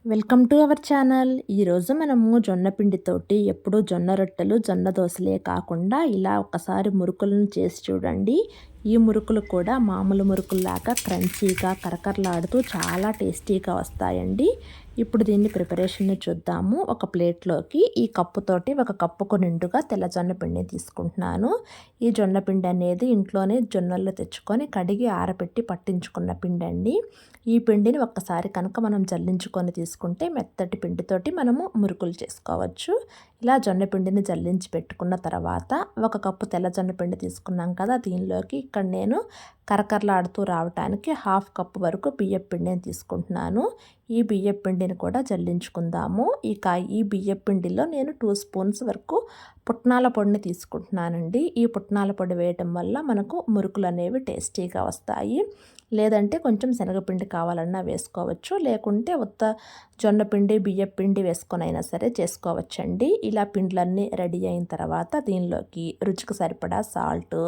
Welcome to our channel. ఈరోజు మనము జొన్న పిండితోటి ఎప్పుడూ జొన్న రొట్టెలు, జొన్న దోసలే కాకుండా ఇలా ఒకసారి మురుకులను చేసి చూడండి. ఈ మురుకులు కూడా మామూలు మురుకుల్లాగా క్రంచీగా కరకరలాడుతూ చాలా టేస్టీగా వస్తాయండి. ఇప్పుడు దీన్ని ప్రిపరేషన్ చూద్దాము. ఒక ప్లేట్లోకి ఈ కప్పుతోటి ఒక కప్పుకు నిండుగా తెల్ల జొన్న పిండిని తీసుకుంటున్నాను. ఈ జొన్న పిండి అనేది ఇంట్లోనే జొన్నలు తెచ్చుకొని కడిగి ఆరబెట్టి పట్టించుకున్న పిండి అండి. ఈ పిండిని ఒక్కసారి కనుక మనం జల్లించుకొని తీసుకుంటే మెత్తటి పిండితోటి మనము మురుకులు చేసుకోవచ్చు. ఇలా జొన్న పిండిని జల్లించి పెట్టుకున్న తర్వాత ఒక కప్పు తెల్ల జొన్న పిండి తీసుకున్నాం కదా, దీనిలోకి ఇక్కడ నేను కరకరలాడుతూ రావటానికి హాఫ్ కప్పు వరకు బియ్యం పిండిని తీసుకుంటున్నాను. ఈ బియ్యం పిండిని కూడా జల్లించుకుందాము. ఈ బియ్యం పిండిలో నేను 2 స్పూన్స్ వరకు పుట్నాల పొడిని తీసుకుంటున్నానండి. ఈ పుట్నాల పొడి వేయటం వల్ల మనకు మురుకులు అనేవి టేస్టీగా వస్తాయి. లేదంటే కొంచెం శనగపిండి కావాలన్నా వేసుకోవచ్చు, లేకుంటే ఉత్త జొన్న పిండి బియ్యం పిండి వేసుకొని అయినా సరే చేసుకోవచ్చండి. ఇలా పిండ్లన్నీ రెడీ అయిన తర్వాత దీనిలోకి రుచికి సరిపడా సాల్ట్,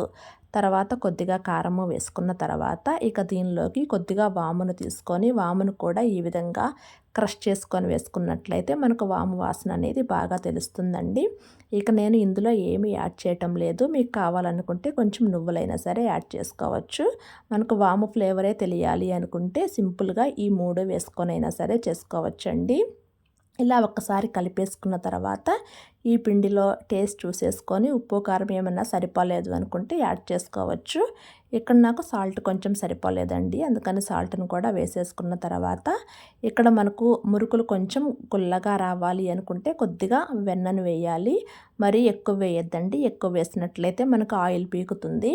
తర్వాత కొద్దిగా కారము వేసుకున్న తర్వాత ఇక దీనిలోకి కొద్దిగా వామును తీసుకొని వామును కూడా ఈ విధంగా క్రష్ చేసుకొని వేసుకున్నట్లయితే మనకు వాము వాసన అనేది బాగా తెలుస్తుందండి. ఇక నేను ఇందులో ఏమీ యాడ్ చేయటం లేదు. మీకు కావాలనుకుంటే కొంచెం నువ్వులైనా సరే యాడ్ చేసుకోవచ్చు. మనకు వాము ఫ్లేవరే తెలియాలి అనుకుంటే సింపుల్గా ఈ 3 వేసుకొని అయినా సరే చేసుకోవచ్చండి. ఇలా ఒక్కసారి కలిపేసుకున్న తర్వాత ఈ పిండిలో టేస్ట్ చూసేసుకొని ఉప్పు కారం ఏమన్నా సరిపోలేదు అనుకుంటే యాడ్ చేసుకోవచ్చు. ఇక్కడ నాకు సాల్ట్ కొంచెం సరిపోలేదండి, అందుకని సాల్ట్ను కూడా వేసేసుకున్న తర్వాత ఇక్కడ మనకు మురుకులు కొంచెం గుల్లగా రావాలి అనుకుంటే కొద్దిగా వెన్నను వేయాలి. మరీ ఎక్కువ వేయొద్దండి, ఎక్కువ వేసినట్లయితే మనకు ఆయిల్ పీకుతుంది.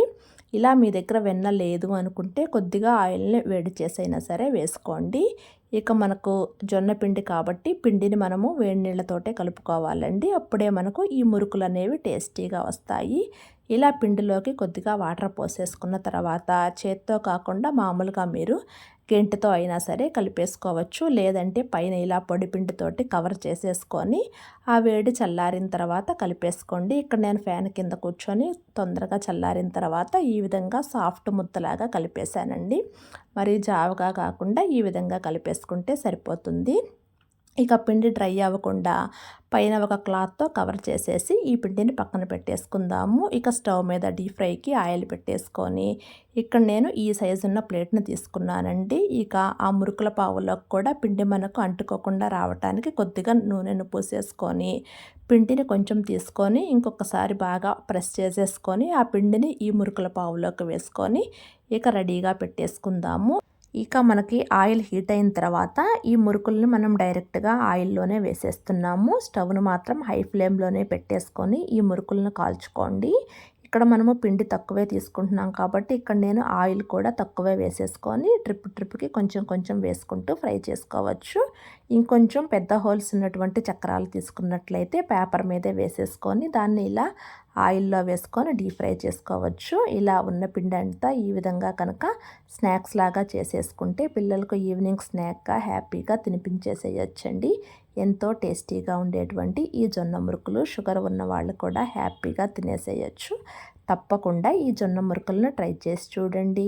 ఇలా మీ దగ్గర వెన్న లేదు అనుకుంటే కొద్దిగా ఆయిల్ని వేడి చేసైనా సరే వేసుకోండి. ఇక మనకు జొన్న పిండి కాబట్టి పిండిని మనము వేడి నీళ్ళతోటే కలుపుకోవాలండి. అప్పుడే మనకు ఈ మురుకులు అనేవి టేస్టీగా వస్తాయి. ఇలా పిండిలోకి కొద్దిగా వాటర్ పోసేసుకున్న తర్వాత చేత్తో కాకుండా మామూలుగా మీరు గెంటితో అయినా సరే కలిపేసుకోవచ్చు. లేదంటే పైన ఇలా పొడి పిండితోటి కవర్ చేసేసుకొని ఆ వేడి చల్లారిన తర్వాత కలిపేసుకోండి. ఇక్కడ నేను ఫ్యాన్ కింద కూర్చొని తొందరగా చల్లారిన తర్వాత ఈ విధంగా సాఫ్ట్ ముద్దలాగా కలిపేశానండి. మరి జావగా కాకుండా ఈ విధంగా కలిపేసుకుంటే సరిపోతుంది. ఇక పిండి డ్రై అవ్వకుండా పైన ఒక క్లాత్తో కవర్ చేసేసి ఈ పిండిని పక్కన పెట్టేసుకుందాము. ఇక స్టవ్ మీద డీప్ ఫ్రైకి ఆయిల్ పెట్టేసుకొని ఇక్కడ నేను ఈ సైజు ఉన్న ప్లేట్ని తీసుకున్నానండి. ఇక ఆ మురుకుల పావులోకి కూడా పిండి మనకు అంటుకోకుండా రావటానికి కొద్దిగా నూనెను పూసేసుకొని పిండిని కొంచెం తీసుకొని ఇంకొకసారి బాగా ప్రెస్ చేసేసుకొని ఆ పిండిని ఈ మురుకుల పావులోకి వేసుకొని ఇక రెడీగా పెట్టేసుకుందాము. ఇక మనకి ఆయిల్ హీట్ అయిన తర్వాత ఈ మురుకుల్ని మనం డైరెక్ట్గా ఆయిల్లోనే వేసేస్తున్నాము. స్టవ్ను మాత్రం హై ఫ్లేమ్లోనే పెట్టేసుకొని ఈ మురుకులను కాల్చుకోండి. ఇక్కడ మనము పిండి తక్కువే తీసుకుంటున్నాం కాబట్టి ఇక్కడ నేను ఆయిల్ కూడా తక్కువే వేసేసుకొని ట్రిప్కి కొంచెం కొంచెం వేసుకుంటూ ఫ్రై చేసుకోవచ్చు. ఇంకొంచెం పెద్ద హోల్స్ ఉన్నటువంటి చక్రాలు తీసుకున్నట్లయితే పేపర్ మీదే వేసేసుకొని దాన్ని ఇలా ఆయిల్లో వేసుకొని డీప్ ఫ్రై చేసుకోవచ్చు. ఇలా ఉన్న పిండి అంతా ఈ విధంగా కనుక స్నాక్స్ లాగా చేసేసుకుంటే పిల్లలకు ఈవినింగ్ స్నాక్గా హ్యాపీగా తినిపించేసేయచ్చండి. ఎంతో టేస్టీగా ఉండేటువంటి ఈ జొన్న మురుకులు షుగర్ ఉన్న వాళ్ళు కూడా హ్యాపీగా తినేసేయచ్చు. తప్పకుండా ఈ జొన్న మురుకులను ట్రై చేసి చూడండి.